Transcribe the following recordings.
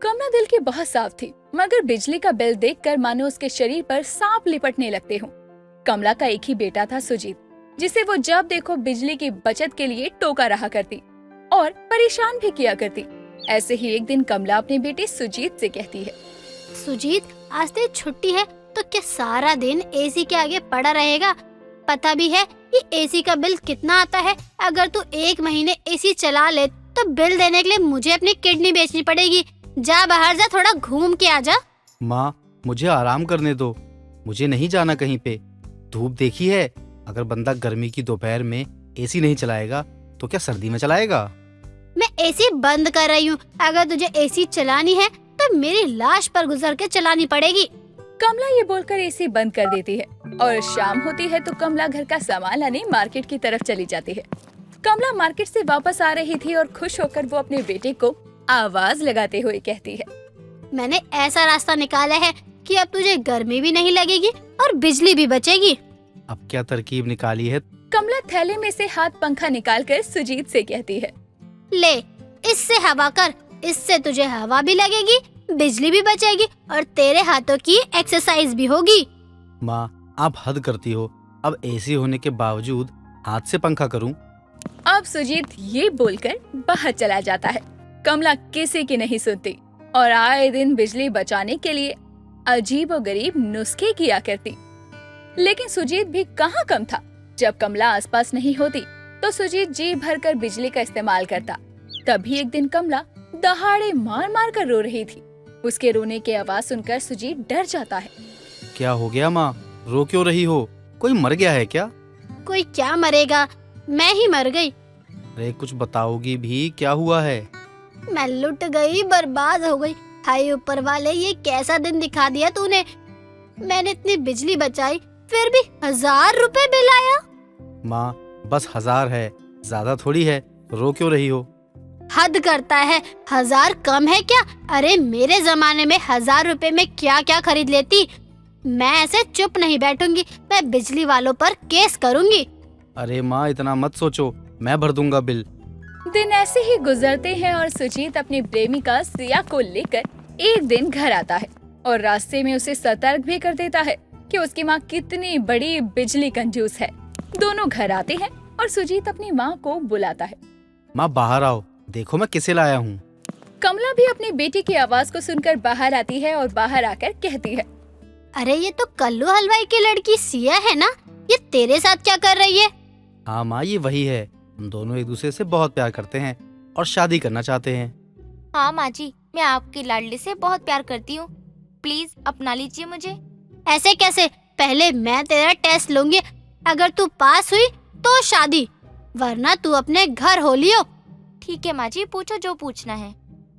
कमला दिल की बहुत साफ थी, मगर बिजली का बिल देखकर मानो उसके शरीर पर सांप लिपटने लगते हों। कमला का एक ही बेटा था सुजीत, जिसे वो जब देखो बिजली की बचत के लिए टोका रहा करती और परेशान भी किया करती। ऐसे ही एक दिन कमला अपने बेटे सुजीत से कहती है, सुजीत, आज तेरी छुट्टी है तो क्या सारा दिन एसी के आगे पड़ा रहेगा? पता भी है कि एसी का बिल कितना आता है। अगर तू 1 महीने एसी चला ले तो बिल देने के लिए मुझे अपनी किडनी बेचनी पड़ेगी। जा बाहर जा, थोड़ा घूम के आ जा। माँ, मुझे आराम करने दो, मुझे नहीं जाना कहीं पे। धूप देखी है, अगर बंदा गर्मी की दोपहर में एसी नहीं चलाएगा तो क्या सर्दी में चलाएगा? मैं एसी बंद कर रही हूँ। अगर तुझे एसी चलानी है तो मेरी लाश पर गुजर के चलानी पड़ेगी। कमला ये बोलकर एसी बंद कर देती है और शाम होती है तो कमला घर का सामान लाने मार्केट की तरफ चली जाती है। कमला मार्केट से वापस आ रही थी और खुश होकर वो अपने बेटे को आवाज लगाते हुए कहती है, मैंने ऐसा रास्ता निकाला है कि अब तुझे गर्मी भी नहीं लगेगी और बिजली भी बचेगी। अब क्या तरकीब निकाली है? कमला थैले में से हाथ पंखा निकालकर सुजीत से कहती है, ले, इससे हवा कर, इससे तुझे हवा भी लगेगी, बिजली भी बचेगी और तेरे हाथों की एक्सरसाइज भी होगी। माँ, आप हद करती हो। अब एसी होने के बावजूद हाथ से पंखा करूँ? अब सुजीत ये बोलकर बाहर चला जाता है। कमला किसी की नहीं सुनती और आए दिन बिजली बचाने के लिए अजीब और गरीब नुस्खे किया करती। लेकिन सुजीत भी कहाँ कम था। जब कमला आसपास नहीं होती तो सुजीत जी भरकर बिजली का इस्तेमाल करता। तभी एक दिन कमला दहाड़े मार मार कर रो रही थी। उसके रोने की आवाज सुनकर सुजीत डर जाता है। क्या हो गया माँ, रो क्यों रही हो? कोई मर गया है क्या? कोई क्या मरेगा, मैं ही मर गई। अरे कुछ बताओगी भी, क्या हुआ है? मैं लुट गई, बर्बाद हो गई। हाय ऊपर वाले, ये कैसा दिन दिखा दिया तूने। मैंने इतनी बिजली बचाई फिर भी 1000 रुपए बिल आया। माँ, बस 1000 है, ज्यादा थोड़ी है। रो क्यों रही हो? हद करता है, 1000 कम है क्या? अरे मेरे जमाने में 1000 रुपए में क्या क्या खरीद लेती। मैं ऐसे चुप नहीं बैठूंगी, मैं बिजली वालों पर केस करूंगी। अरे माँ, इतना मत सोचो, मैं भर दूंगा बिल। दिन ऐसे ही गुजरते हैं और सुजीत अपनी प्रेमिका सिया को लेकर एक दिन घर आता है और रास्ते में उसे सतर्क भी कर देता है कि उसकी माँ कितनी बड़ी बिजली कंजूस है। दोनों घर आते हैं और सुजीत अपनी माँ को बुलाता है। माँ, बाहर आओ, देखो मैं किसे लाया हूँ। कमला भी अपनी बेटी की आवाज को सुनकर बाहर आती है और बाहर आकर कहती है, अरे ये तो कल्लू हलवाई की लड़की सिया है ना? ये तेरे साथ क्या कर रही है? हाँ माँ, ये वही है। हम दोनों एक दूसरे से बहुत प्यार करते हैं और शादी करना चाहते हैं। हाँ माँ जी, मैं आपकी लाडली से बहुत प्यार करती हूँ। प्लीज अपना लीजिए मुझे। ऐसे कैसे? पहले मैं तेरा टेस्ट लूंगी। अगर तू पास हुई तो शादी, वरना तू अपने घर हो लियो। ठीक है माँ जी, पूछो जो पूछना है।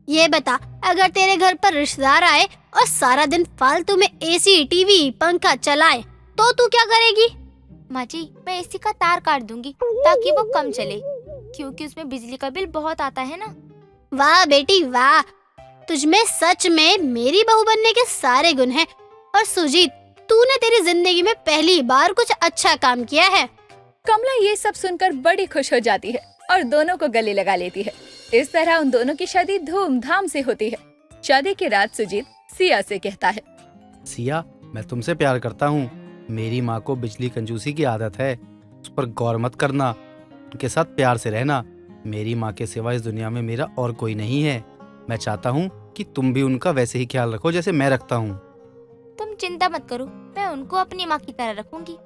ये बता, अगर तेरे घर पर रिश्तेदार आए और सारा दिन फालतू में एसी, टीवी, पंखा चलाए तो तू क्या करेगी? माँ जी, मैं एसी का तार काट दूंगी ताकि वो कम चले, क्योंकि उसमें बिजली का बिल बहुत आता है ना। वाह बेटी वाह, तुझमें सच में मेरी बहू बनने के सारे गुण हैं। और सुजीत, तूने तेरी जिंदगी में पहली बार कुछ अच्छा काम किया है। कमला ये सब सुनकर बड़ी खुश हो जाती है और दोनों को गले लगा लेती है। इस तरह उन दोनों की शादी धूमधाम से होती है। शादी की रात सुजीत सिया से कहता है, सिया, मैं तुमसे प्यार करता हूँ। मेरी माँ को बिजली कंजूसी की आदत है, उस पर गौर मत करना, उनके साथ प्यार से रहना। मेरी माँ के सिवा इस दुनिया में मेरा और कोई नहीं है। मैं चाहता हूँ कि तुम भी उनका वैसे ही ख्याल रखो जैसे मैं रखता हूँ। तुम चिंता मत करो, मैं उनको अपनी माँ की तरह रखूंगी।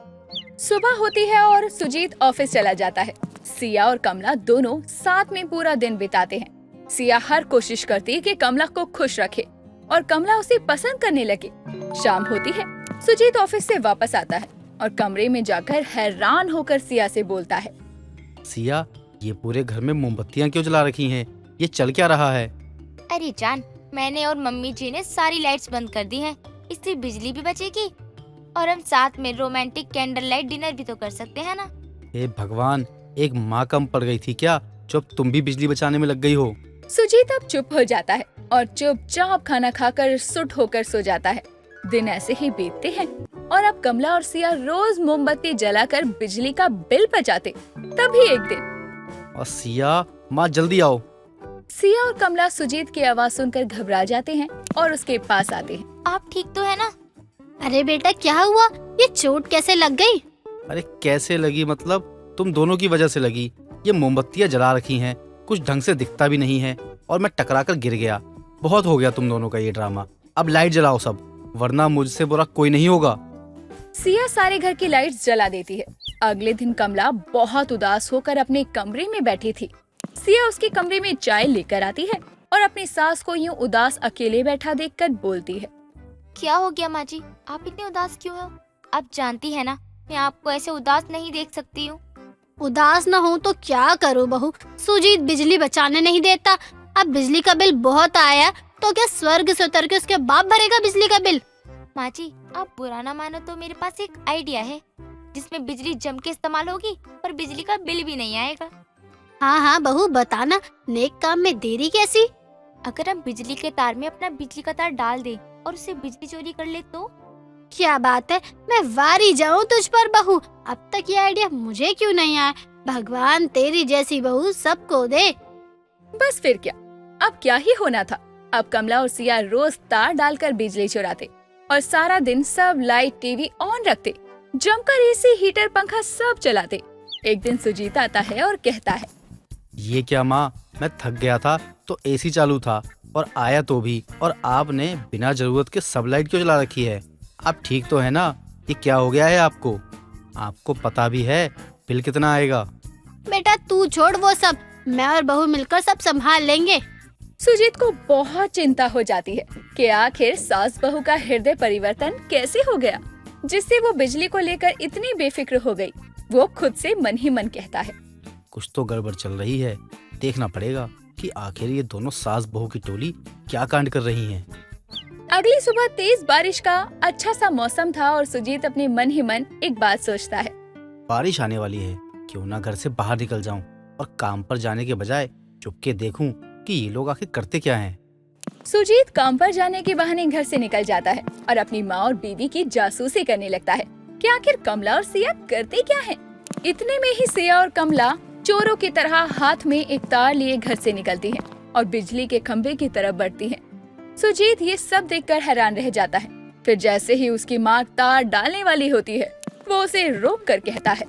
सुबह होती है और सुजीत ऑफिस चला जाता है। सिया और कमला दोनों साथ में पूरा दिन बिताते हैं। सिया हर कोशिश करती है कि कमला को खुश रखे और कमला उसे पसंद करने लगे। शाम होती है, सुजीत ऑफिस से वापस आता है और कमरे में जाकर हैरान होकर सिया से बोलता है, सिया, ये पूरे घर में मोमबत्तियाँ क्यों जला रखी हैं? ये चल क्या रहा है? अरे जान, मैंने और मम्मी जी ने सारी लाइट्स बंद कर दी हैं, इससे बिजली भी बचेगी और हम साथ में रोमांटिक कैंडल लाइट डिनर भी तो कर सकते हैं ना। हे भगवान, एक माँ कम पड़ गई थी क्या जो अब तुम भी बिजली बचाने में लग गई हो? सुजीत अब चुप हो जाता है और चुपचाप खाना खाकर सुट होकर सो जाता है। दिन ऐसे ही बीतते हैं और अब कमला और सिया रोज मोमबत्ती जलाकर बिजली का बिल बचाते। तभी एक दिन और सिया, माँ जल्दी आओ। सिया और कमला सुजीत की आवाज सुनकर घबरा जाते हैं और उसके पास आते हैं। आप ठीक तो है ना? अरे बेटा क्या हुआ? ये चोट कैसे लग गई? अरे कैसे लगी मतलब? तुम दोनों की वजह से लगी। ये मोमबत्तियां जला रखी हैं, कुछ ढंग से दिखता भी नहीं है और मैं टकरा कर गिर गया। बहुत हो गया तुम दोनों का ये ड्रामा। अब लाइट जलाओ सब, वरना मुझसे बुरा कोई नहीं होगा। सिया सारे घर की लाइट्स जला देती है। अगले दिन कमला बहुत उदास होकर अपने कमरे में बैठी थी। सिया उसके कमरे में चाय लेकर आती है और अपनी सास को यूं उदास अकेले बैठा देखकर बोलती है। क्या हो गया माँ जी, आप इतने उदास क्यों हो? आप जानती है ना, मैं आपको ऐसे उदास नहीं देख सकती हूँ। उदास न हो तो क्या करूँ बहू, सुजीत बिजली बचाने नहीं देता। अब बिजली का बिल बहुत आया तो क्या स्वर्ग से उतर के उसके बाप भरेगा बिजली का बिल? माँ जी, आप बुरा ना मानो तो मेरे पास एक आइडिया है जिसमें बिजली जम के इस्तेमाल होगी पर बिजली का बिल भी नहीं आएगा। हाँ हाँ बहू बताना, नेक काम में देरी कैसी? अगर हम बिजली के तार में अपना बिजली का तार डाल दें और उससे बिजली चोरी कर ले तो? क्या बात है, मैं वारी जाऊँ तुझ पर बहू। अब तक ये आइडिया मुझे क्यों नहीं आया? भगवान तेरी जैसी बहू सबको दे। बस फिर क्या, अब क्या ही होना था। अब कमला और सिया रोज तार डालकर बिजली चुराते और सारा दिन सब लाइट टीवी ऑन रखते, जमकर एसी हीटर पंखा सब चलाते। एक दिन सुजीत आता है और कहता है, ये क्या माँ, मैं थक गया था तो एसी चालू था और आया तो भी, और आपने बिना जरूरत के सब लाइट क्यों जला रखी है? आप ठीक तो है ना? ये क्या हो गया है आपको? आपको पता भी है बिल कितना आएगा? बेटा तू छोड़ वो सब, मैं और बहू मिलकर सब संभाल लेंगे। सुजीत को बहुत चिंता हो जाती है कि आखिर सास बहू का हृदय परिवर्तन कैसे हो गया जिससे वो बिजली को लेकर इतनी बेफिक्र हो गई। वो खुद से मन ही मन कहता है, कुछ तो गड़बड़ चल रही है। देखना पड़ेगा कि आखिर ये दोनों सास बहू की टोली क्या कांड कर रही हैं। अगली सुबह तेज बारिश का अच्छा सा मौसम था और सुजीत अपने मन ही मन एक बात सोचता है। बारिश आने वाली है, क्यों ना घर से बाहर निकल जाऊं और काम पर जाने के बजाय चुपके देखूं कि ये लोग आखिर करते क्या हैं। सुजीत काम पर जाने के बहाने घर से निकल जाता है और अपनी माँ और बीवी की जासूसी करने लगता है कि आखिर कमला और सिया करते क्या हैं। इतने में ही सिया और कमला चोरों की तरह हाथ में एक तार लिए घर से निकलती हैं और बिजली के खंभे की तरफ बढ़ती हैं। सुजीत ये सब देखकर हैरान रह जाता है। फिर जैसे ही उसकी माँ तार डालने वाली होती है, वो उसे रोक कर कहता है,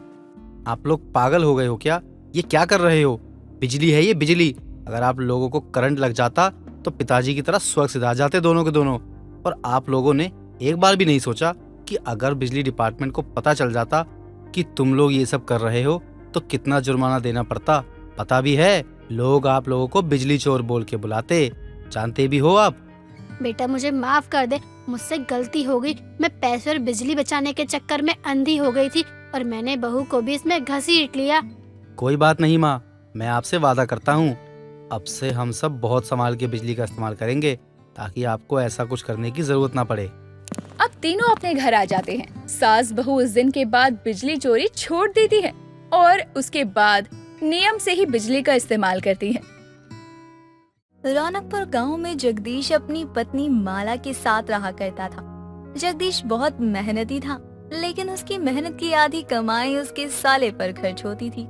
आप लोग पागल हो गए हो क्या? ये क्या कर रहे हो? बिजली है ये, बिजली। अगर आप लोगों को करंट लग जाता तो पिताजी की तरह स्वर्ग सिधा जाते दोनों के दोनों। और आप लोगों ने एक बार भी नहीं सोचा कि अगर बिजली डिपार्टमेंट को पता चल जाता कि तुम लोग ये सब कर रहे हो तो कितना जुर्माना देना पड़ता। पता भी है, लोग आप लोगों को बिजली चोर बोल के बुलाते, जानते भी हो आप। बेटा मुझे माफ कर दे, मुझसे गलती हो गई। मैं पैसे और बिजली बचाने के चक्कर में अंधी हो गई थी और मैंने बहू को भी इसमें घसीट लिया। कोई बात नहीं माँ, मैं आपसे वादा करता हूँ अब से हम सब बहुत संभाल के बिजली का इस्तेमाल करेंगे ताकि आपको ऐसा कुछ करने की जरूरत ना पड़े। अब तीनों अपने घर आ जाते हैं। सास बहू उस दिन के बाद बिजली चोरी छोड़ देती है और उसके बाद नियम से ही बिजली का इस्तेमाल करती है। रौनकपुर गांव में जगदीश अपनी पत्नी माला के साथ रहा करता था। जगदीश बहुत मेहनती था, लेकिन उसकी मेहनत की आधी कमाई उसके साले पर खर्च होती थी।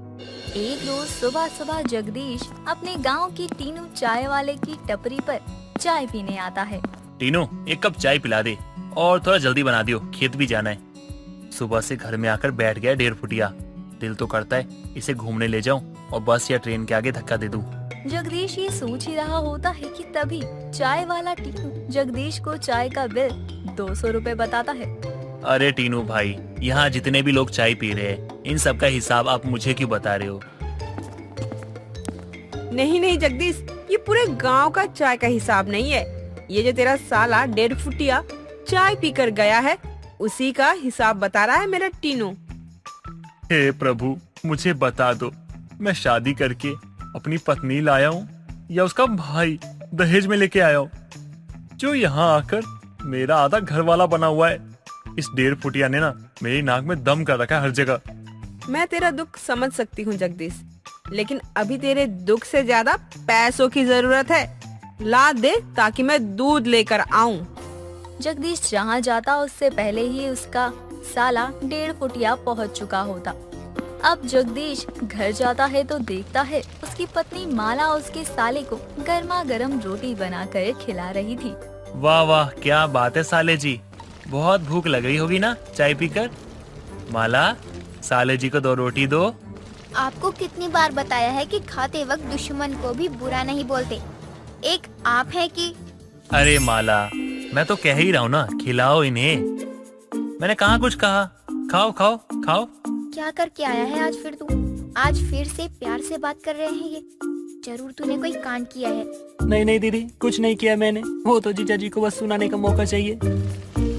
एक रोज सुबह सुबह जगदीश अपने गांव की टीनू चाय वाले की टपरी पर चाय पीने आता है। टीनू, एक कप चाय पिला दे और थोड़ा जल्दी बना दियो, खेत भी जाना है। सुबह से घर में आकर बैठ गया 1.5 फुटिया। दिल तो करता है इसे घूमने ले जाऊं और बस या ट्रेन के आगे धक्का दे दूं। जगदीश ये सोच ही रहा होता है कि तभी चाय वाला टीनू जगदीश को चाय का बिल 200 रुपए बताता है। अरे टीनू भाई, यहाँ जितने भी लोग चाय पी रहे हैं इन सब का हिसाब आप मुझे क्यों बता रहे हो? नहीं नहीं जगदीश, ये पूरे गांव का चाय का हिसाब नहीं है। ये जो तेरा साला 1.5 फुटिया चाय पीकर गया है उसी का हिसाब बता रहा है मेरा टीनू। हे प्रभु, मुझे बता दो, मैं शादी करके अपनी पत्नी लाया हूँ या उसका भाई दहेज में लेके आया हूँ जो यहाँ आकर मेरा आधा घर वाला बना हुआ है। इस 1.5 फुटिया ने ना मेरी नाक में दम कर रखा है हर जगह। मैं तेरा दुख समझ सकती हूँ जगदीश, लेकिन अभी तेरे दुख से ज्यादा पैसों की जरूरत है। ला दे ताकि मैं दूध लेकर आऊं। जगदीश जहाँ जाता उससे पहले ही उसका साला 1.5 फुटिया पहुँच चुका होता। अब जगदीश घर जाता है तो देखता है उसकी पत्नी माला उसके साले को गर्मा गर्म रोटी बनाकर खिला रही थी। वाह वाह, क्या बात है साले जी, बहुत भूख लग रही होगी ना चाय पीकर। माला, साले जी को 2 रोटी दो। आपको कितनी बार बताया है कि खाते वक्त दुश्मन को भी बुरा नहीं बोलते। एक आप है कि अरे माला, मैं तो कह ही रहा हूँ ना, खिलाओ इन्हें। मैंने कहाँ कुछ कहा। खाओ खाओ खाओ। क्या करके आया है आज फिर तू? आज फिर से प्यार से बात कर रहे हैं ये। जरूर तूने कोई कांड किया है। नहीं नहीं दीदी, कुछ नहीं किया मैंने। वो तो जीजा जी को बस सुनाने का मौका चाहिए।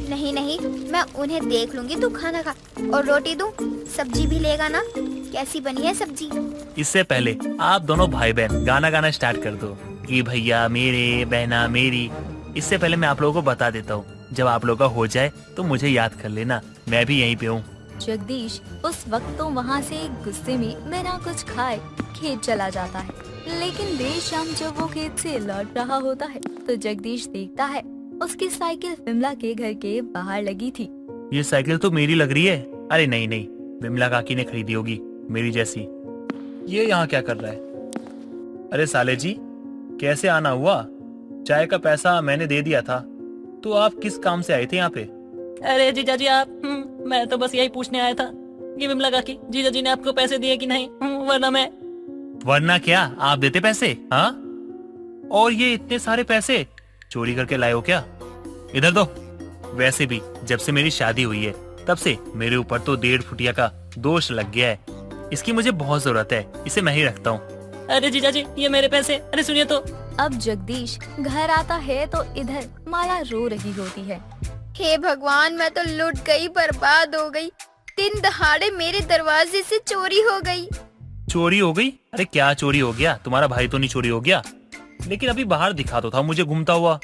नहीं नहीं, मैं उन्हें देख लूंगी। तू खाना खा और रोटी दूं। सब्जी भी लेगा ना? कैसी बनी है सब्जी? इससे पहले आप दोनों भाई बहन गाना गाना स्टार्ट कर दो कि भैया मेरे, बहना मेरी। इससे पहले मैं आप लोगों को बता देता हूँ, जब आप लोगों का हो जाए तो मुझे याद कर लेना, मैं भी यहीं पे हूँ। जगदीश उस वक्त तो वहाँ से गुस्से में बिना कुछ खाए खेत चला जाता है। लेकिन देर शाम जब वो खेत से लौट रहा होता है तो जगदीश देखता है उसकी साइकिल विमला के घर के बाहर लगी थी। ये साइकिल तो मेरी लग रही है। अरे नहीं नहीं, विमला काकी ने खरीदी होगी मेरी जैसी। ये यहाँ क्या कर रहा है? अरे साले जी, कैसे आना हुआ? चाय का पैसा मैंने दे दिया था, तो आप किस काम से आए थे यहाँ पे? अरे जीजा जी आप, मैं तो बस यही पूछने आया था कि विमला काकी, जीजा जी ने आपको पैसे दिए कि नहीं, वरना क्या आप देते पैसे? हाँ, और ये इतने सारे पैसे चोरी करके लाए हो क्या? इधर दो। वैसे भी जब से मेरी शादी हुई है तब से मेरे ऊपर तो 1.5 फुटिया का दोष लग गया है। इसकी मुझे बहुत जरूरत है, इसे मैं ही रखता हूँ। अरे जीजा जी, ये मेरे पैसे। अरे सुनिए तो। अब जगदीश घर आता है तो इधर माला रो रही होती है। हे भगवान, मैं तो लुट गई, बर्बाद हो गई। दिन दहाड़े मेरे दरवाजे से चोरी हो गई। चोरी हो गई? अरे क्या चोरी हो गया? तुम्हारा भाई तो नहीं चोरी हो गया? लेकिन अभी बाहर दिखा तो था मुझे घूमता हुआ।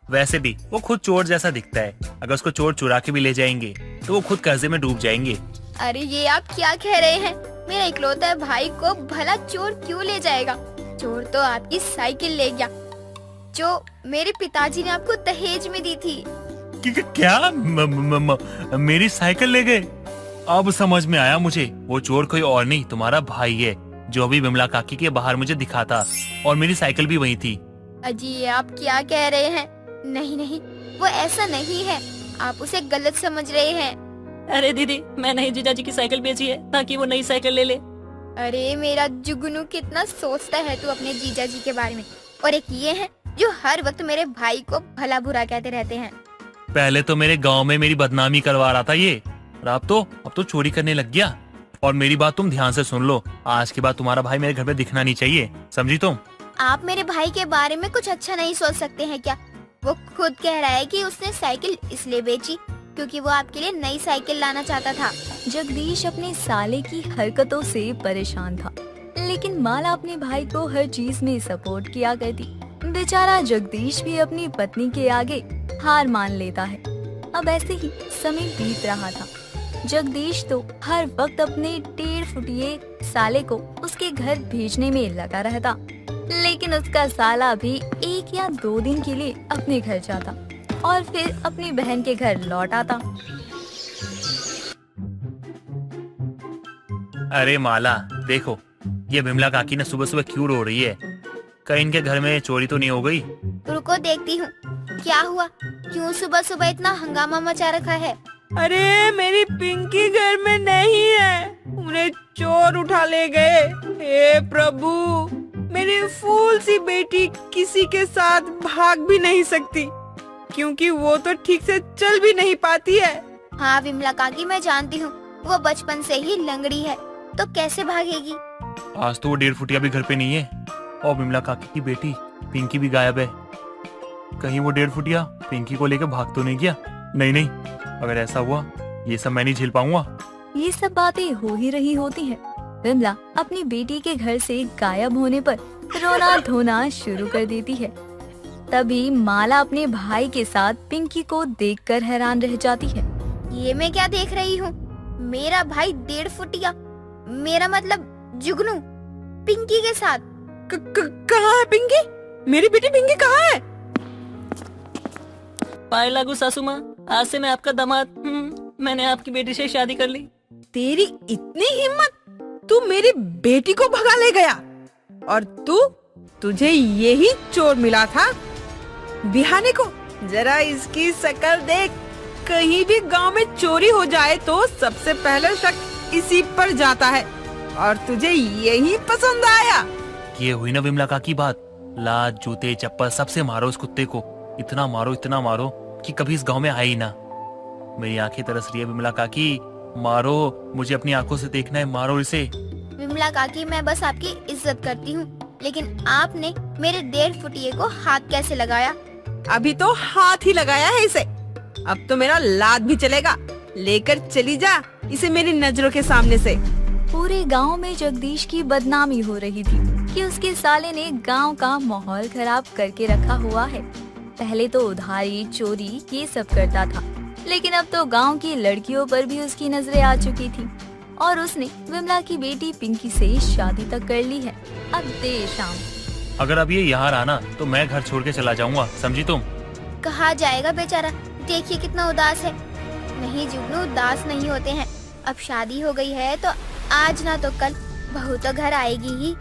वैसे भी वो खुद चोर जैसा दिखता है। अगर उसको चोर चुरा के भी ले जाएंगे तो वो खुद कर्जे में डूब जाएंगे। अरे ये आप क्या कह रहे हैं? मेरा इकलौता भाई को भला चोर क्यों ले जाएगा? चोर तो आपकी साइकिल ले गया, जो मेरे पिताजी ने आपको दहेज में दी थी। क्या? मेरी साइकिल ले गए? अब समझ में आया मुझे, वो चोर कोई और नहीं, तुम्हारा भाई है, जो अभी विमला काकी के बाहर मुझे दिखा था, और मेरी साइकिल भी वही थी। अजी आप क्या कह रहे हैं? नहीं नहीं, वो ऐसा नहीं है, आप उसे गलत समझ रहे हैं। अरे दीदी, मैंने ही जीजा जी की साइकिल बेची है ताकि वो नई साइकिल ले ले। अरे मेरा जुगनू, कितना सोचता है तू अपने जीजा जी के बारे में। और एक ये है जो हर वक्त मेरे भाई को भला बुरा कहते रहते हैं। पहले तो मेरे गांव में मेरी बदनामी करवा रहा था ये, और अब तो चोरी करने लग गया। और मेरी बात तुम ध्यान से सुन लो, आज के बाद तुम्हारा भाई मेरे घर में दिखना नहीं चाहिए, समझी तुम? आप मेरे भाई के बारे में कुछ अच्छा नहीं सोच सकते हैं क्या? वो खुद कह रहा है कि उसने साइकिल इसलिए बेची क्योंकि वो आपके लिए नई साइकिल लाना चाहता था। जगदीश अपने साले की हरकतों से परेशान था, लेकिन माला अपने भाई को हर चीज में सपोर्ट किया करती। बेचारा जगदीश भी अपनी पत्नी के आगे हार मान लेता है। अब ऐसे ही समय बीत रहा था। जगदीश तो हर वक्त अपने 1.5 फुटिये साले को उसके घर भेजने में लगा रहता, लेकिन उसका साला भी 1 या 2 दिन के लिए अपने घर जाता और फिर अपनी बहन के घर लौट आता। अरे माला देखो, ये विमला काकी ने सुबह सुबह क्यों रो रही है? कहीं इनके घर में चोरी तो नहीं हो गई? रुको देखती हूँ क्या हुआ, क्यों सुबह सुबह इतना हंगामा मचा रखा है। अरे मेरी पिंकी घर में नहीं है, उन्हें चोर उठा ले गए। हे प्रभु, मेरी फूल सी बेटी किसी के साथ भाग भी नहीं सकती, क्योंकि वो तो ठीक से चल भी नहीं पाती है। हाँ विमला काकी, मैं जानती हूँ, वो बचपन से ही लंगड़ी है, तो कैसे भागेगी? आज तो वो 1.5 फुटिया भी घर पे नहीं है, और विमला काकी की बेटी पिंकी भी गायब है। कहीं वो 1.5 फुटिया पिंकी को लेकर भाग तो नहीं गया? नहीं नहीं, अगर ऐसा हुआ ये सब मैं नहीं झेल पाऊंगा। ये सब बातें हो ही रही होती हैं। विमला अपनी बेटी के घर से गायब होने पर रोना धोना शुरू कर देती है। तभी माला अपने भाई के साथ पिंकी को देखकर हैरान रह जाती है। ये मैं क्या देख रही हूँ? मेरा भाई 1.5 फुटिया, मेरा मतलब जुगनू, पिंकी के साथ। कहाँ है पिंकी? मेरी बेटी पिंकी कहाँ है? पाए लागू सासू माँ, आज से मैं आपका दामाद। मैंने आपकी बेटी से शादी कर ली। तेरी इतनी हिम्मत, तू मेरी बेटी को भगा ले गया। और तुझे यही चोर मिला था बिहाने को। जरा इसकी शक्ल देख, कहीं भी गांव में चोरी हो जाए तो सबसे पहले शक इसी पर जाता है, और तुझे यही पसंद आया। ये हुई ना विमला काकी बात। लात, जूते, चप्पल सबसे मारो उस कुत्ते को, इतना मारो कि कभी इस गांव में आए ही ना। मेरी आंखें तरस रही है विमला काकी, मारो, मुझे अपनी आंखों से देखना है, मारो इसे। विमला काकी, मैं बस आपकी इज्जत करती हूँ, लेकिन आपने मेरे 1.5 फुटिये को हाथ कैसे लगाया? अभी तो हाथ ही लगाया है इसे, अब तो मेरा लात भी चलेगा। लेकर चली जा इसे मेरी नजरों के सामने से। पूरे गांव में जगदीश की बदनामी हो रही थी कि उसके साले ने गांव का माहौल खराब करके रखा हुआ है। पहले तो उधारी, चोरी ये सब करता था, लेकिन अब तो गांव की लड़कियों पर भी उसकी नजरें आ चुकी थी और उसने विमला की बेटी पिंकी से शादी तक कर ली है। अब देर शाम। अगर अब ये यहाँ रहा ना तो मैं घर छोड़ के चला जाऊंगा, समझी तुम? कहाँ जाएगा बेचारा, देखिए कितना उदास है। नहीं जुगनू, उदास नहीं होते हैं। अब शादी हो गई है तो आज ना तो कल बहू तो घर आएगी ही।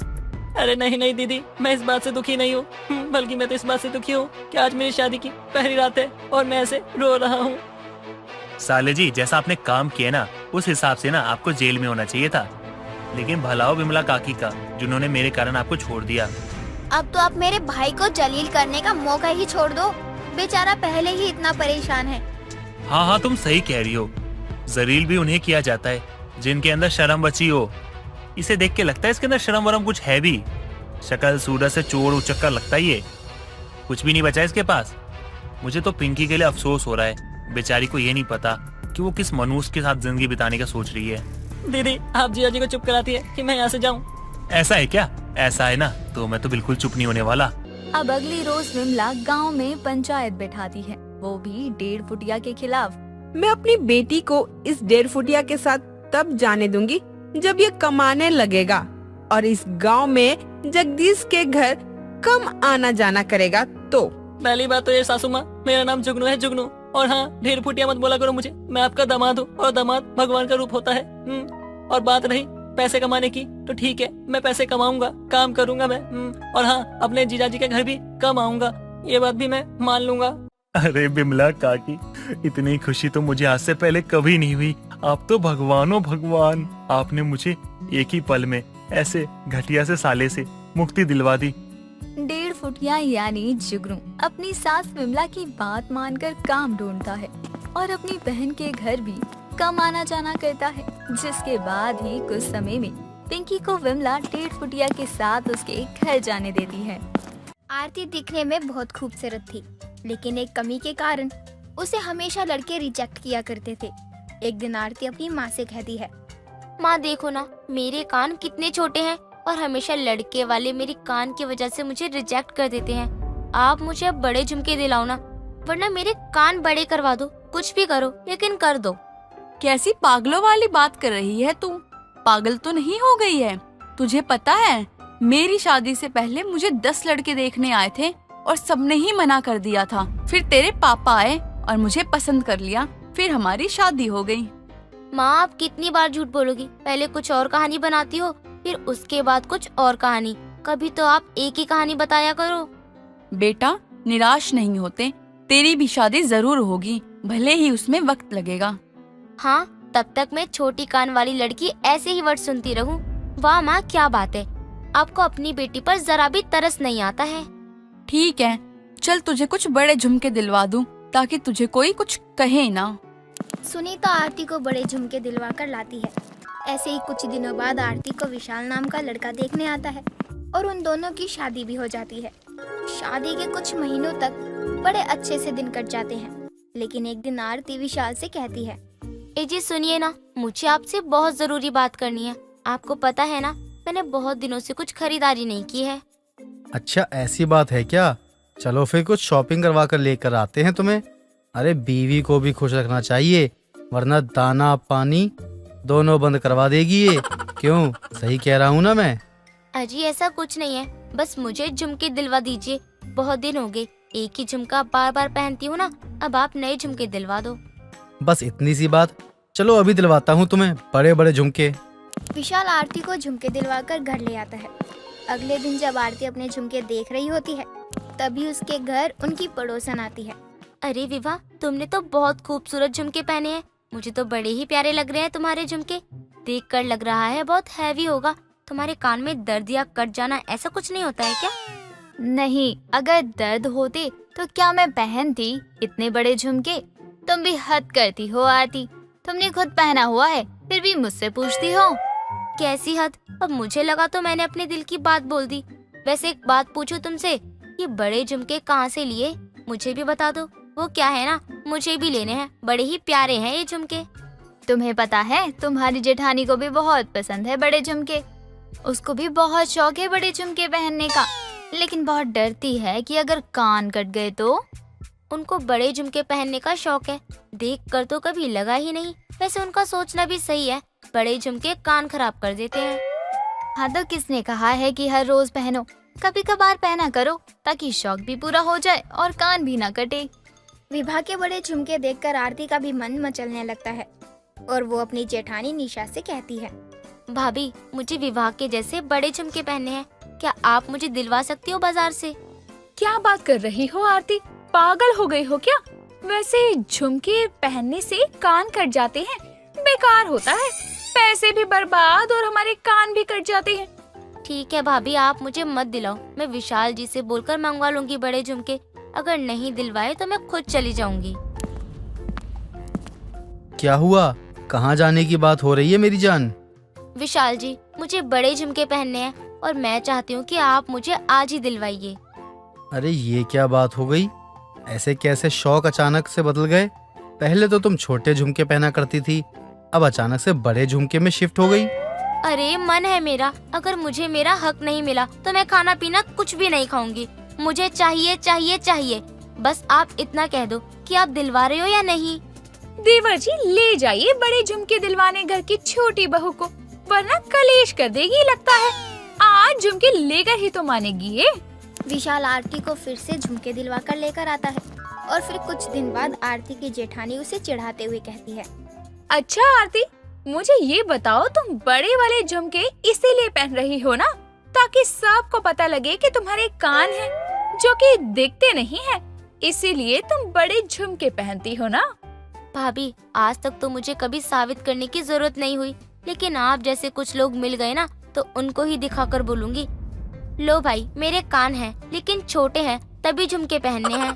अरे नहीं दीदी, मैं इस बात से दुखी नहीं हूँ, बल्कि मैं तो इस बात से दुखी हूँ कि आज मेरी शादी की पहली रात है और मैं ऐसे रो रहा हूँ। साले जी, जैसा आपने काम किया ना उस हिसाब से ना आपको जेल में होना चाहिए था। लेकिन भला हो विमला काकी का, जिन्होंने मेरे कारण आपको छोड़ दिया। अब तो आप मेरे भाई को जलील करने का मौका ही छोड़ दो, बेचारा पहले ही इतना परेशान है। हाँ, तुम सही कह रही हो। जलील भी उन्हें किया जाता है जिनके अंदर शर्म बची हो। इसे देख के लगता है इसके अंदर शर्म वरम कुछ है भी। शक्ल सूरत से चोर उचक्का लगता ही है, कुछ भी नहीं बचा इसके पास। मुझे तो पिंकी के लिए अफसोस हो रहा है, बेचारी को ये नहीं पता कि वो किस मनुष्य के साथ जिंदगी बिताने का सोच रही है। दीदी, आप जीजा जी को चुप कराती है कि मैं यहाँ से जाऊँ। ऐसा है क्या? ऐसा है ना तो मैं तो बिल्कुल चुप नहीं होने वाला। अब अगली रोज विमला गांव में पंचायत बैठाती है, वो भी 1.5 फुटिया के खिलाफ। मैं अपनी बेटी को इस 1.5 फुटिया के साथ तब जाने दूंगी जब ये कमाने लगेगा और इस गांव में जगदीश के घर कम आना जाना करेगा तो। पहली बात तो ये सासू माँ, मेरा नाम जुगनू है, जुगनू। और हाँ, 1.5 फुटिया मत बोला करो मुझे, मैं आपका दामाद हूँ और दामाद भगवान का रूप होता है। और बात रही पैसे कमाने की तो ठीक है, मैं पैसे कमाऊंगा, काम करूंगा मैं। और हाँ, अपने जीजाजी के घर भी कम आऊंगा, ये बात भी मैं मान लूंगा। अरे बिमला काकी, इतनी खुशी तो मुझे आज से पहले कभी नहीं हुई। आप तो भगवान हो भगवान, आपने मुझे एक ही पल में ऐसे घटिया से साले से मुक्ति दिलवा दी। 1.5 फुटिया यानी जुगनू अपनी सास विमला की बात मानकर काम ढूंढता है और अपनी बहन के घर भी कम आना जाना करता है, जिसके बाद ही कुछ समय में पिंकी को विमला 1.5 फुटिया के साथ उसके घर जाने देती है। आरती दिखने में बहुत खूबसूरत थी, लेकिन एक कमी के कारण उसे हमेशा लड़के रिजेक्ट किया करते थे। एक दिन आरती अपनी माँ से कहती है, माँ देखो ना, मेरे कान कितने छोटे हैं और हमेशा लड़के वाले मेरी कान की वजह से मुझे रिजेक्ट कर देते हैं। आप मुझे अब बड़े झुमके दिलाओ ना, वरना मेरे कान बड़े करवा दो। कुछ भी करो, लेकिन कर दो। कैसी पागलों वाली बात कर रही है तू? पागल तो नहीं हो गई है? तुझे पता है मेरी शादी से पहले मुझे 10 लड़के देखने आए थे और सबने ही मना कर दिया था। फिर तेरे पापा आए और मुझे पसंद कर लिया, फिर हमारी शादी हो गई। माँ आप कितनी बार झूठ बोलोगी? पहले कुछ और कहानी बनाती हो, फिर उसके बाद कुछ और कहानी। कभी तो आप एक ही कहानी बताया करो। बेटा निराश नहीं होते, तेरी भी शादी जरूर होगी, भले ही उसमें वक्त लगेगा। हाँ, तब तक मैं छोटी कान वाली लड़की ऐसे ही वर्ड सुनती रहूं। वाह माँ, क्या बात है, आपको अपनी बेटी पर जरा भी तरस नहीं आता है। ठीक है, चल तुझे कुछ बड़े झुमके दिलवा दूं ताकि तुझे कोई कुछ कहे ना। सुनीता आरती को बड़े झुमके दिलवा कर लाती है। ऐसे ही कुछ दिनों बाद आरती को विशाल नाम का लड़का देखने आता है और उन दोनों की शादी भी हो जाती है। शादी के कुछ महीनों तक बड़े अच्छे से दिन कट जाते हैं, लेकिन एक दिन आरती विशाल से कहती है, ए जी सुनिए ना, मुझे आपसे बहुत जरूरी बात करनी है। आपको पता है ना, मैंने बहुत दिनों से कुछ खरीदारी नहीं की है। अच्छा ऐसी बात है क्या? चलो फिर कुछ शॉपिंग करवा कर लेकर आते हैं तुम्हें। अरे बीवी को भी खुश रखना चाहिए, वरना दाना पानी दोनों बंद करवा देगी ये। क्यों, सही कह रहा हूँ ना मैं? अजी ऐसा कुछ नहीं है, बस मुझे झुमके दिलवा दीजिए। बहुत दिन हो गए, एक ही झुमका बार बार पहनती हूँ ना, अब आप नए झुमके दिलवा दो। बस इतनी सी बात? चलो अभी दिलवाता हूँ तुम्हें बड़े बड़े झुमके। विशाल आरती को झुमके दिलवाकर घर ले आता है। अगले दिन जब आरती अपने झुमके देख रही होती है, तभी उसके घर उनकी पड़ोसन आती है। अरे विवाह, तुमने तो बहुत खूबसूरत झुमके पहने हैं। मुझे तो बड़े ही प्यारे लग रहे हैं तुम्हारे झुमके। देखकर लग रहा है बहुत हैवी होगा। तुम्हारे कान में दर्द या कट जाना ऐसा कुछ नहीं होता है क्या? नहीं, अगर दर्द होते तो क्या मैं पहनती इतने बड़े झुमके? तुम भी हद करती हो आरती। तुमने खुद पहना हुआ है, फिर भी मुझसे पूछती हो। कैसी हद? अब मुझे लगा तो मैंने अपने दिल की बात बोल दी। वैसे एक बात पूछूं तुमसे, ये बड़े झुमके कहाँ से लिए? मुझे भी बता दो। वो क्या है ना, मुझे भी लेने हैं। बड़े ही प्यारे हैं ये झुमके। तुम्हें पता है, तुम्हारी जेठानी को भी बहुत पसंद है बड़े झुमके। उसको भी बहुत शौक है बड़े झुमके पहनने का, लेकिन बहुत डरती है कि अगर कान कट गए तो। उनको बड़े झुमके पहनने का शौक है, देखकर तो कभी लगा ही नहीं। वैसे उनका सोचना भी सही है, बड़े झुमके कान खराब कर देते हैं। हाँ, तो किसने कहा है कि हर रोज पहनो? कभी कभार पहना करो, ताकि शौक भी पूरा हो जाए और कान भी ना कटे। विभा के बड़े झुमके देखकर आरती का भी मन मचलने लगता है और वो अपनी जेठानी निशा से कहती है, भाभी, मुझे विवाह के जैसे बड़े झुमके पहनने हैं। क्या आप मुझे दिलवा सकती हो बाजार से? क्या बात कर रही हो आरती, पागल हो गई हो क्या? वैसे झुमके पहनने से कान कट जाते हैं, बेकार होता है। पैसे भी बर्बाद और हमारे कान भी कट जाते हैं। ठीक है भाभी, आप मुझे मत दिलाओ। मैं विशाल जी से बोलकर मंगवा लूंगी बड़े झुमके। अगर नहीं दिलवाए तो मैं खुद चली जाऊंगी। क्या हुआ? कहाँ जाने की बात हो रही है मेरी जान? विशाल जी, मुझे बड़े झुमके पहनने हैं और मैं चाहती हूँ कि आप मुझे आज ही दिलवाइए। अरे ये क्या बात हो गई? ऐसे कैसे शौक अचानक से बदल गए? पहले तो तुम छोटे झुमके पहना करती थी, अब अचानक से बड़े झुमके में शिफ्ट हो गई। अरे मन है मेरा, अगर मुझे मेरा हक नहीं मिला तो मैं खाना पीना कुछ भी नहीं खाऊंगी। मुझे चाहिए चाहिए चाहिए। बस आप इतना कह दो कि आप दिलवा रहे हो या नहीं। देवर जी, ले जाइए बड़े झुमके दिलवाने घर की छोटी बहू को, वरना कलेश कर देगी लगता है। आज झुमके लेकर ही तो मानेगी ये। विशाल आरती को फिर से झुमके दिलवाकर लेकर आता है और फिर कुछ दिन बाद आरती की जेठानी उसे चिढ़ाते हुए कहती है, अच्छा आरती, मुझे ये बताओ, तुम बड़े वाले झुमके इसीलिए पहन रही हो ना, ताकि सबको पता लगे कि तुम्हारे कान हैं जो कि दिखते नहीं हैं, इसीलिए तुम बड़े झुमके पहनती हो ना? भाभी, आज तक तो मुझे कभी साबित करने की जरूरत नहीं हुई, लेकिन आप जैसे कुछ लोग मिल गए ना, तो उनको ही दिखाकर बोलूंगी। लो भाई, मेरे कान हैं लेकिन छोटे हैं, तभी झुमके पहनने हैं।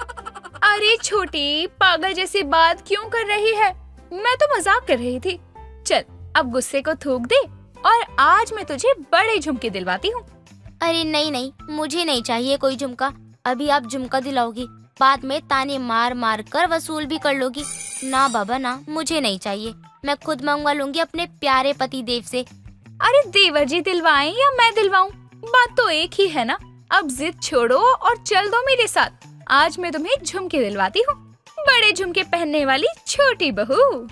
अरे छोटी, पागल जैसी बात क्यों कर रही है? मैं तो मजाक कर रही थी। चल, अब गुस्से को थूक दे और आज मैं तुझे बड़े झुमके दिलवाती हूँ। अरे नहीं नहीं, मुझे नहीं चाहिए कोई झुमका। अभी आप झुमका दिलाओगी, बाद में ताने मार मार कर वसूल भी कर लोगी। ना बाबा ना, मुझे नहीं चाहिए। मैं खुद मंगवा लूंगी अपने प्यारे पति देव से। अरे देवर जी दिलवाएं या मैं दिलवाऊं, बात तो एक ही है ना। अब जिद छोड़ो और चल दो मेरे साथ। आज मैं तुम्हें झुमके दिलवाती हूँ, बड़े झुमके पहनने वाली छोटी बहू।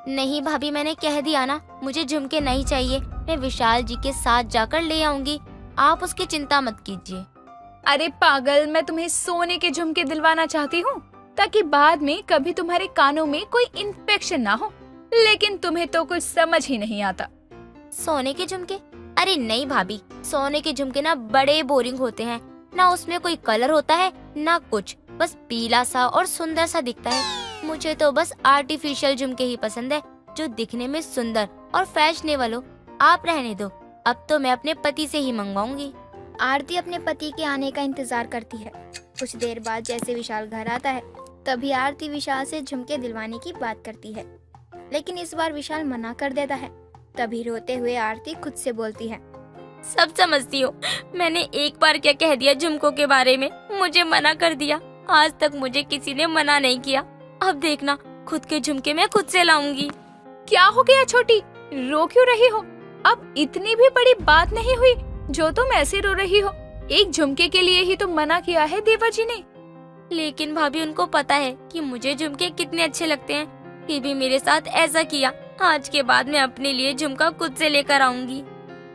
नहीं भाभी, मैंने कह दिया ना, मुझे झुमके नहीं चाहिए। मैं विशाल जी के साथ जाकर ले आऊंगी, आप उसकी चिंता मत कीजिए। अरे पागल, मैं तुम्हें सोने के झुमके दिलवाना चाहती हूँ, ताकि बाद में कभी तुम्हारे कानों में कोई इन्फेक्शन ना हो। लेकिन तुम्हें तो कुछ समझ ही नहीं आता। सोने के झुमके? अरे नहीं भाभी, सोने के झुमके ना बड़े बोरिंग होते हैं। ना उसमें कोई कलर होता है ना कुछ, बस पीला सा और सुंदर सा दिखता है। मुझे तो बस आर्टिफिशियल झुमके ही पसंद है, जो दिखने में सुंदर और फैशनेबल हो। आप रहने दो, अब तो मैं अपने पति से ही मंगवाऊंगी। आरती अपने पति के आने का इंतजार करती है। कुछ देर बाद जैसे विशाल घर आता है, तभी आरती विशाल से झुमके दिलवाने की बात करती है, लेकिन इस बार विशाल मना कर देता है। तभी रोते हुए आरती खुद से बोलती है, सब समझती हूँ, मैंने एक बार क्या कह दिया झुमकों के बारे में, मुझे मना कर दिया। आज तक मुझे किसी ने मना नहीं किया। अब देखना, खुद के झुमके मैं खुद से लाऊंगी। क्या हो गया छोटी, रो क्यों रही हो? अब इतनी भी बड़ी बात नहीं हुई जो तुम ऐसे रो रही हो। एक झुमके के लिए ही तो मना किया है देवर जी ने। लेकिन भाभी, उनको पता है कि मुझे झुमके कितने अच्छे लगते हैं, फिर भी मेरे साथ ऐसा किया। आज के बाद मैं अपने लिए झुमका खुद से लेकर आऊंगी।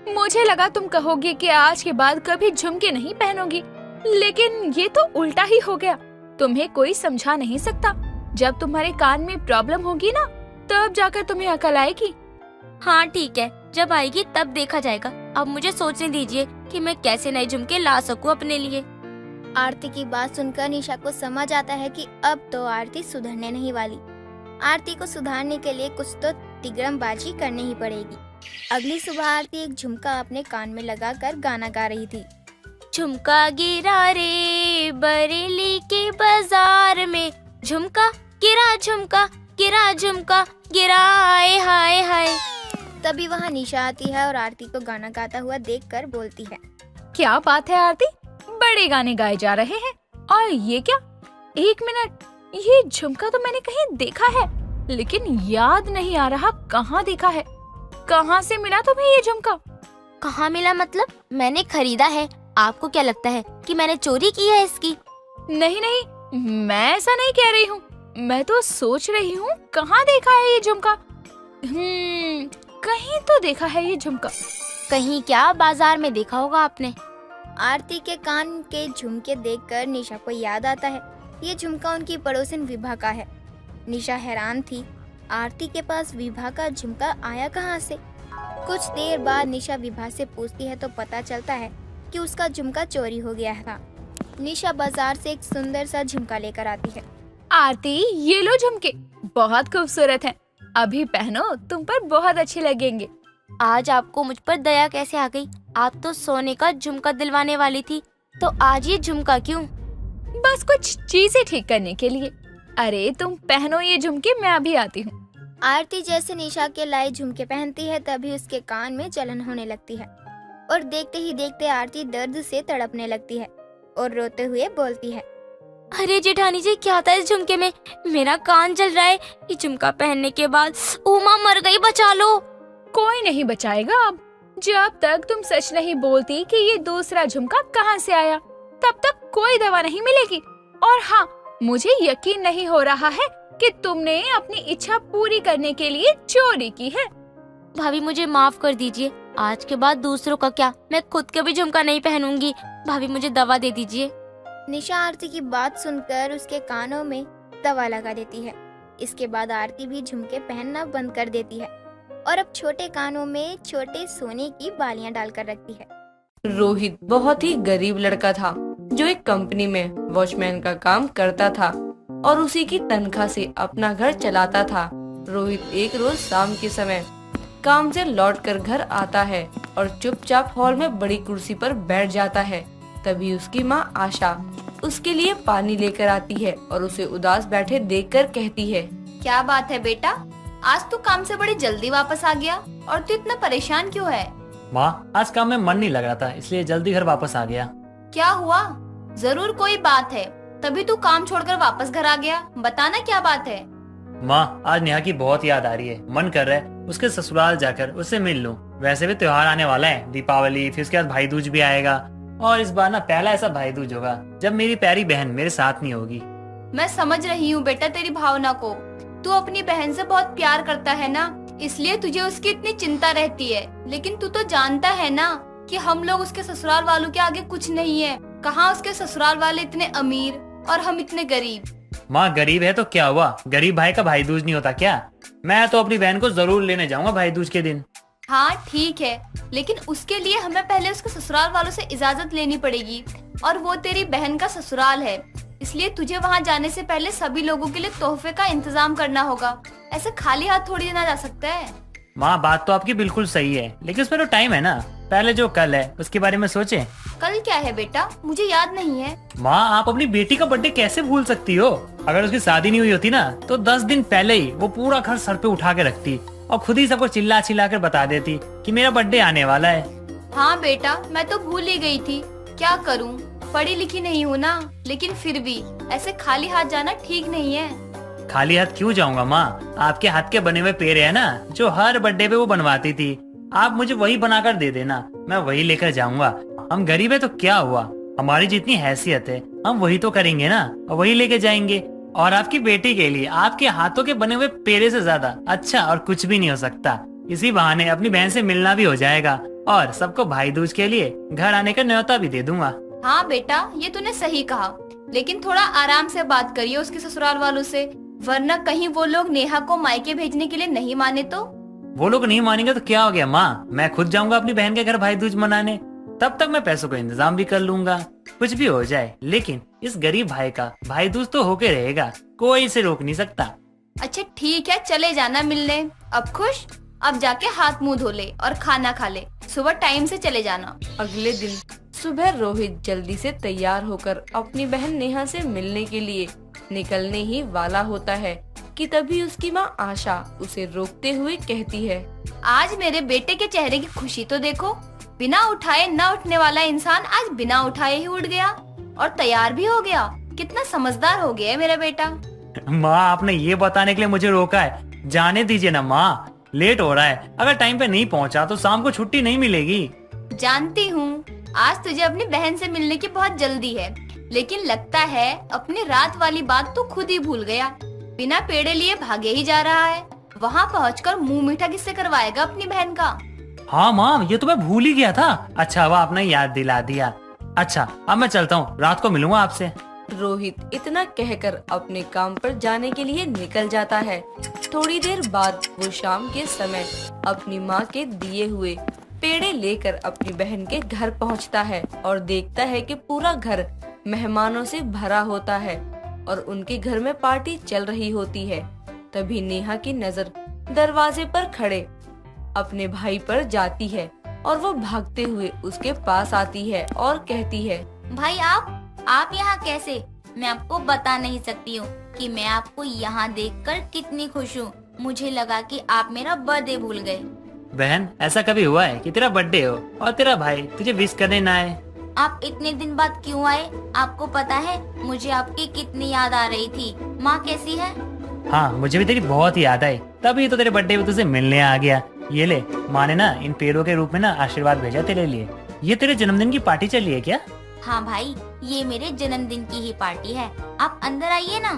मुझे लगा तुम कहोगी कि आज के बाद कभी झुमके नहीं पहनोगी, लेकिन ये तो उल्टा ही हो गया। तुम्हें कोई समझा नहीं सकता। जब तुम्हारे कान में प्रॉब्लम होगी ना, तब जाकर तुम्हें अकल आएगी। हाँ ठीक है, जब आएगी तब देखा जाएगा। अब मुझे सोचने दीजिए कि मैं कैसे नए झुमके ला सकूं अपने लिए। आरती की बात सुनकर निशा को समझ आता है कि अब तो आरती सुधरने नहीं वाली। आरती को सुधारने के लिए कुछ तो तिगड़मबाजी करनी ही पड़ेगी। अगली सुबह आरती एक झुमका अपने कान में लगाकर गाना गा रही थी। झुमका गिरा रे बरेली के बाजार में, झुमका गिरा झुमका गिरा, हाय हाय हाय। तभी वहाँ निशा आती है और आरती को गाना गाता हुआ देखकर बोलती है, क्या बात है आरती, बड़े गाने गाए जा रहे हैं। और ये क्या, एक मिनट, ये झुमका तो मैंने कहीं देखा है, लेकिन याद नहीं आ रहा कहाँ देखा है। कहाँ से मिला तुम्हें ये झुमका? कहाँ मिला मतलब? मैंने खरीदा है। आपको क्या लगता है कि मैंने चोरी की है इसकी? नहीं नहीं, मैं ऐसा नहीं कह रही हूँ। मैं तो सोच रही हूँ कहाँ देखा है ये झुमका। कहीं तो देखा है ये झुमका। कहीं क्या, बाजार में देखा होगा आपने। आरती के कान के झुमके देखकर निशा को याद आता है ये झुमका उनकी पड़ोसन विभा का है। निशा हैरान थी, आरती के पास विभा का झुमका आया कहाँ से। कुछ देर बाद निशा विभा से पूछती है तो पता चलता है कि उसका झुमका चोरी हो गया था। निशा बाजार से एक सुंदर सा झुमका लेकर आती है। आरती, ये लो झुमके, बहुत खूबसूरत हैं। अभी पहनो, तुम पर बहुत अच्छे लगेंगे। आज आपको मुझ पर दया कैसे आ गई? आप तो सोने का झुमका दिलवाने वाली थी, तो आज ये झुमका क्यों? बस कुछ चीजें ठीक करने के लिए। अरे तुम पहनो ये झुमके, मैं अभी आती हूँ। आरती जैसे निशा के लाए झुमके पहनती है तभी उसके कान में जलन होने लगती है और देखते ही देखते आरती दर्द से तड़पने लगती है और रोते हुए बोलती है, अरे जेठानी जी, क्या था इस झुमके में? मेरा कान जल रहा है। ये झुमका पहनने के बाद उमा मर गई, बचा लो। कोई नहीं बचाएगा अब। जब तक तुम सच नहीं बोलती कि ये दूसरा झुमका कहाँ से आया, तब तक कोई दवा नहीं मिलेगी। और हाँ, मुझे यकीन नहीं हो रहा है कि तुमने अपनी इच्छा पूरी करने के लिए चोरी की है। भाभी मुझे माफ कर दीजिए। आज के बाद दूसरों का क्या, मैं खुद का भी झुमका नहीं पहनूंगी। भाभी मुझे दवा दे दीजिए। निशा आरती की बात सुनकर उसके कानों में दवा लगा देती है। इसके बाद आरती भी झुमके पहनना बंद कर देती है और अब छोटे कानों में छोटे सोने की बालियां डालकर रखती है। रोहित बहुत ही गरीब लड़का था जो एक कंपनी में वॉचमैन का काम करता था और उसी की तनख्वाह से अपना घर चलाता था। रोहित एक रोज शाम के समय काम से लौटकर घर आता है और चुपचाप हॉल में बड़ी कुर्सी पर बैठ जाता है। तभी उसकी माँ आशा उसके लिए पानी लेकर आती है और उसे उदास बैठे देखकर कहती है, क्या बात है बेटा, आज तू काम से बड़ी जल्दी वापस आ गया और तू इतना परेशान क्यों है? माँ, आज काम में मन नहीं लग रहा था, इसलिए जल्दी घर वापस आ गया। क्या हुआ? जरूर कोई बात है, तभी तू काम छोड़कर वापस घर आ गया। बताना क्या बात है? माँ, आज नेहा की बहुत याद आ रही है। मन कर रहा है उसके ससुराल जाकर उससे मिल लूं। वैसे भी त्योहार आने वाला है, दीपावली, फिर उसके बाद भाई दूज भी आएगा और इस बार ना पहला ऐसा भाई दूज होगा जब मेरी प्यारी बहन मेरे साथ नहीं होगी। मैं समझ रही हूँ बेटा तेरी भावना को। तू अपनी बहन से बहुत प्यार करता है ना, इसलिए तुझे उसकी इतनी चिंता रहती है। लेकिन तू तो जानता है ना कि हम लोग उसके ससुराल वालों के आगे कुछ नहीं है। कहाँ उसके ससुराल वाले इतने अमीर और हम इतने गरीब। माँ, गरीब है तो क्या हुआ, गरीब भाई का भाई दूज नहीं होता क्या? मैं तो अपनी बहन को जरूर लेने जाऊंगा भाई दूज के दिन। हाँ ठीक है, लेकिन उसके लिए हमें पहले उसके ससुराल वालों से इजाजत लेनी पड़ेगी और वो तेरी बहन का ससुराल है, इसलिए तुझे वहाँ जाने से पहले सभी लोगों के लिए तोहफे का इंतजाम करना होगा। ऐसे खाली हाथ थोड़ी ना जा सकता है। माँ, बात तो आपकी बिल्कुल सही है, लेकिन उसमें तो टाइम है ना। पहले जो कल है उसके बारे में सोचें। कल क्या है बेटा, मुझे याद नहीं है। माँ, आप अपनी बेटी का बर्थडे कैसे भूल सकती हो? अगर उसकी शादी नहीं हुई होती ना तो 10 दिन पहले ही वो पूरा घर सर पे उठा के रखती और खुद ही सबको चिल्ला चिल्ला कर बता देती कि मेरा बर्थडे आने वाला है। हाँ बेटा, मैं तो भूल ही गई थी। क्या करूँ, पढ़ी लिखी नहीं हूँ ना, लेकिन फिर भी ऐसे खाली हाथ जाना ठीक नहीं है। खाली हाथ क्यों जाऊंगा माँ? आपके हाथ के बने हुए पेड़ है ना जो हर बर्थडे पे वो बनवाती थी, आप मुझे वही बनाकर दे देना, मैं वही लेकर जाऊंगा। हम गरीब है तो क्या हुआ, हमारी जितनी हैसियत है हम वही तो करेंगे ना, वही लेके जाएंगे। और आपकी बेटी के लिए आपके हाथों के बने हुए पेड़े से ज्यादा अच्छा और कुछ भी नहीं हो सकता। इसी बहाने अपनी बहन से मिलना भी हो जाएगा और सबको भाई दूज के लिए घर आने का न्योता भी दे दूंगा। हाँ बेटा, ये तूने सही कहा, लेकिन थोड़ा आराम से बात करिए उसके ससुराल वालों से। वरना कहीं वो लोग नेहा को मायके भेजने के लिए नहीं माने तो। वो लोग नहीं मानेंगे तो क्या हो गया माँ, मैं खुद जाऊंगा अपनी बहन के घर भाई दूज मनाने। तब तक मैं पैसों का इंतजाम भी कर लूंगा। कुछ भी हो जाए, लेकिन इस गरीब भाई का भाई दूज तो होके रहेगा, कोई इसे रोक नहीं सकता। अच्छा ठीक है, चले जाना मिलने। अब खुश? अब जाके हाथ मुंह धो ले और खाना खा ले। सुबह टाइम से चले जाना। अगले दिन सुबह रोहित जल्दी से तैयार होकर अपनी बहन नेहा से मिलने के लिए निकलने ही वाला होता है कि तभी उसकी माँ आशा उसे रोकते हुए कहती है, आज मेरे बेटे के चेहरे की खुशी तो देखो। बिना उठाए न उठने वाला इंसान आज बिना उठाए ही उठ गया और तैयार भी हो गया। कितना समझदार हो गया है मेरा बेटा। माँ आपने ये बताने के लिए मुझे रोका है, जाने दीजिए ना माँ, लेट हो रहा है। अगर टाइम पे नहीं पहुँचा तो शाम को छुट्टी नहीं मिलेगी। जानती हूँ आज तुझे अपनी बहन से मिलने की बहुत जल्दी है, लेकिन लगता है अपनी रात वाली बात तो खुद ही भूल गया। बिना पेड़े लिए भागे ही जा रहा है। वहाँ पहुँचकर मुंह मीठा किससे करवाएगा अपनी बहन का। हाँ माँ, ये तो मैं भूल ही गया था। अच्छा हुआ आपने याद दिला दिया। अच्छा अब मैं चलता हूँ, रात को मिलूंगा आपसे। रोहित इतना कहकर अपने काम पर जाने के लिए निकल जाता है। थोड़ी देर बाद वो शाम के समय अपनी माँ के दिए हुए पेड़े लेकर अपनी बहन के घर पहुँचता है और देखता है कि पूरा घर मेहमानों से भरा होता है और उनके घर में पार्टी चल रही होती है। तभी नेहा की नजर दरवाजे पर खड़े अपने भाई पर जाती है और वो भागते हुए उसके पास आती है और कहती है, भाई आप यहाँ कैसे? मैं आपको बता नहीं सकती हूँ कि मैं आपको यहाँ देखकर कितनी खुश हूँ। मुझे लगा कि आप मेरा बर्थडे भूल गए। बहन ऐसा कभी हुआ है कि तेरा बर्थडे हो और तेरा भाई तुझे विश करने ना आए? आप इतने दिन बाद क्यों आए? आपको पता है मुझे आपकी कितनी याद आ रही थी। माँ कैसी है? हाँ मुझे भी तेरी बहुत याद आई, तभी तो तेरे बर्थडे में तुझे मिलने आ गया। ये ले, माँ ने ना इन पेड़ों के रूप में ना आशीर्वाद भेजा तेरे लिए। ये तेरे जन्मदिन की पार्टी चली है क्या? हाँ भाई, ये मेरे जन्मदिन की ही पार्टी है। आप अंदर आइए ना।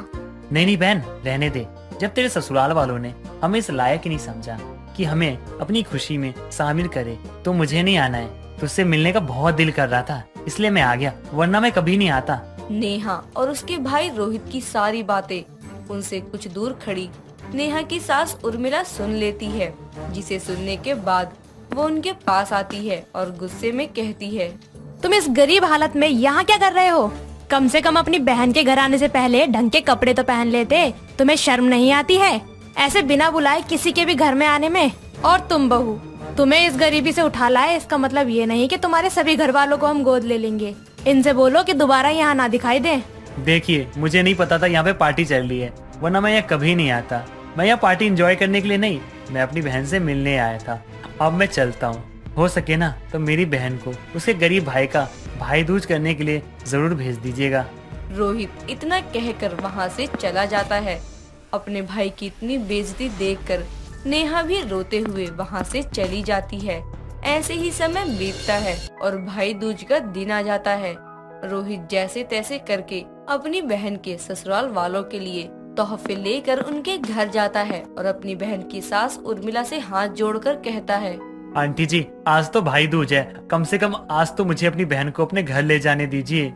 नहीं बहन, रहने दे। जब तेरे ससुराल वालों ने हमें इस लायक ही नहीं समझा कि हमें अपनी खुशी में शामिल करे, तो मुझे नहीं आना है। तुझसे मिलने का बहुत दिल कर रहा था, इसलिए मैं आ गया, वरना मैं कभी नहीं आता। नेहा और उसके भाई रोहित की सारी बातें उनसे कुछ दूर खड़ी नेहा की सास उर्मिला सुन लेती है, जिसे सुनने के बाद वो उनके पास आती है और गुस्से में कहती है, तुम इस गरीब हालत में यहाँ क्या कर रहे हो? कम से कम अपनी बहन के घर आने से पहले ढंग के कपड़े तो पहन लेते। तुम्हें शर्म नहीं आती है ऐसे बिना बुलाए किसी के भी घर में आने में? और तुम बहू, तुम्हें इस गरीबी से उठा लाए, इसका मतलब ये नहीं कि तुम्हारे सभी घर वालों को हम गोद ले लेंगे। इनसे बोलो कि दोबारा यहाँ ना दिखाई दे। देखिए, मुझे नहीं पता था यहाँ पे पार्टी चल रही है, वरना मैं यहाँ कभी नहीं आता। मैं यहाँ पार्टी एंजॉय करने के लिए नहीं, मैं अपनी बहन से मिलने आया था। अब मैं चलता हूँ। हो सके ना तो मेरी बहन को उसके गरीब भाई का भाई दूज करने के लिए जरूर भेज दीजिएगा। रोहित इतना कहकर वहाँ से चला जाता है। अपने भाई की इतनी बेइज्जती देखकर नेहा भी रोते हुए वहाँ से चली जाती है। ऐसे ही समय बीतता है और भाई दूज का दिन आ जाता है। रोहित जैसे तैसे करके अपनी बहन के ससुराल वालों के लिए तोहफे लेकर उनके घर जाता है और अपनी बहन की सास उर्मिला से हाथ जोड़कर कहता है, आंटी जी, आज तो भाई दूज है, कम से कम आज तो मुझे अपनी बहन को अपने घर ले जाने दीजिए।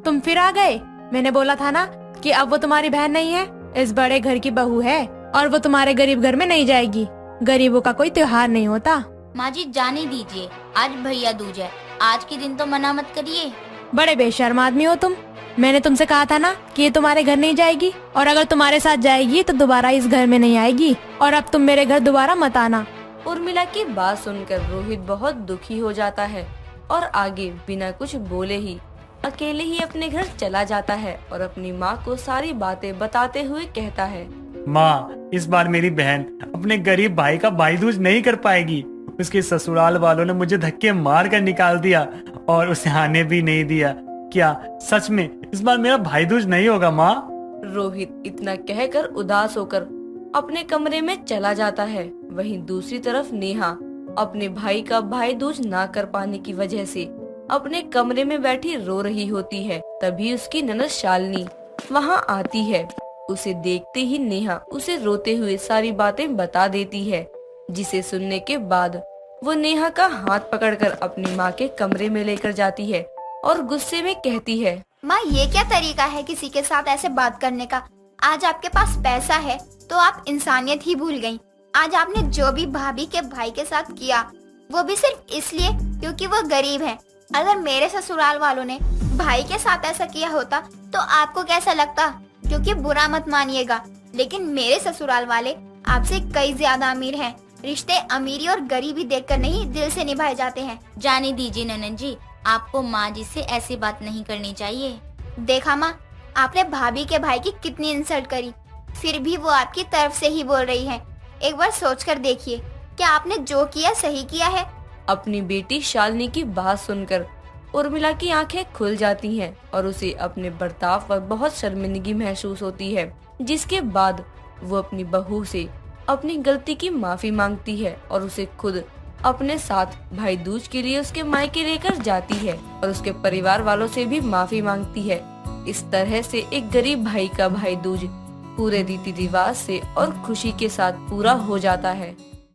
तुम फिर आ गए। मैंने बोला था ना कि अब वो तुम्हारी बहन नहीं है, इस बड़े घर की बहू है और वो तुम्हारे गरीब घर में नहीं जाएगी। गरीबों का कोई त्योहार नहीं होता। माँ जी जाने दीजिए, आज भैया दूज है, आज के दिन तो मना मत करिए। बड़े बेशर्म आदमी हो तुम। मैंने तुमसे कहा था ना कि ये तुम्हारे घर नहीं जाएगी, और अगर तुम्हारे साथ जाएगी तो दोबारा इस घर में नहीं आएगी, और अब तुम मेरे घर दोबारा मत आना। उर्मिला की बात सुनकर रोहित बहुत दुखी हो जाता है और आगे बिना कुछ बोले ही अकेले ही अपने घर चला जाता है और अपनी माँ को सारी बातें बताते हुए कहता है, माँ, इस बार मेरी बहन अपने गरीब भाई का भाई दूज नहीं कर पाएगी। उसके ससुराल वालों ने मुझे धक्के मार कर निकाल दिया और उसे आने भी नहीं दिया। क्या सच में इस बार मेरा भाई दूज नहीं होगा माँ? रोहित इतना कहकर उदास होकर अपने कमरे में चला जाता है। वहीं दूसरी तरफ नेहा अपने भाई का भाई दूज ना कर पाने की वजह से अपने कमरे में बैठी रो रही होती है। तभी उसकी ननद शालिनी वहाँ आती है। उसे देखते ही नेहा उसे रोते हुए सारी बातें बता देती है, जिसे सुनने के बाद वो नेहा का हाथ पकड़कर अपनी माँ के कमरे में लेकर जाती है और गुस्से में कहती है, माँ ये क्या तरीका है किसी के साथ ऐसे बात करने का? आज आपके पास पैसा है तो आप इंसानियत ही भूल गईं। आज आपने जो भी भाभी के भाई के साथ किया वो भी सिर्फ इसलिए क्योंकि वो गरीब है। अगर मेरे ससुराल वालों ने भाई के साथ ऐसा किया होता तो आपको कैसा लगता? क्योंकि बुरा मत मानिएगा, लेकिन मेरे ससुराल वाले आपसे कई ज्यादा अमीर हैं। रिश्ते अमीरी और गरीबी देखकर नहीं, दिल से निभाए जाते हैं। जाने दीजिए ननद जी, आपको माँ जी से ऐसी बात नहीं करनी चाहिए। देखा माँ, आपने भाभी के भाई की कितनी इंसल्ट करी, फिर भी वो आपकी तरफ से ही बोल रही है। एक बार सोचकर देखिए, क्या आपने जो किया सही किया है? अपनी बेटी शालिनी की बात सुनकर उर्मिला की आंखें खुल जाती हैं और उसे अपने बर्ताव पर बहुत शर्मिंदगी महसूस होती है, जिसके बाद वो अपनी बहू से अपनी गलती की माफी मांगती है और उसे खुद अपने साथ भाई दूज के लिए उसके मायके लेकर जाती है और उसके परिवार वालों से भी माफी मांगती है। इस तरह से एक गरीब भाई का भाई दूज पूरे रीति रिवाज से और खुशी के साथ पूरा हो जाता है।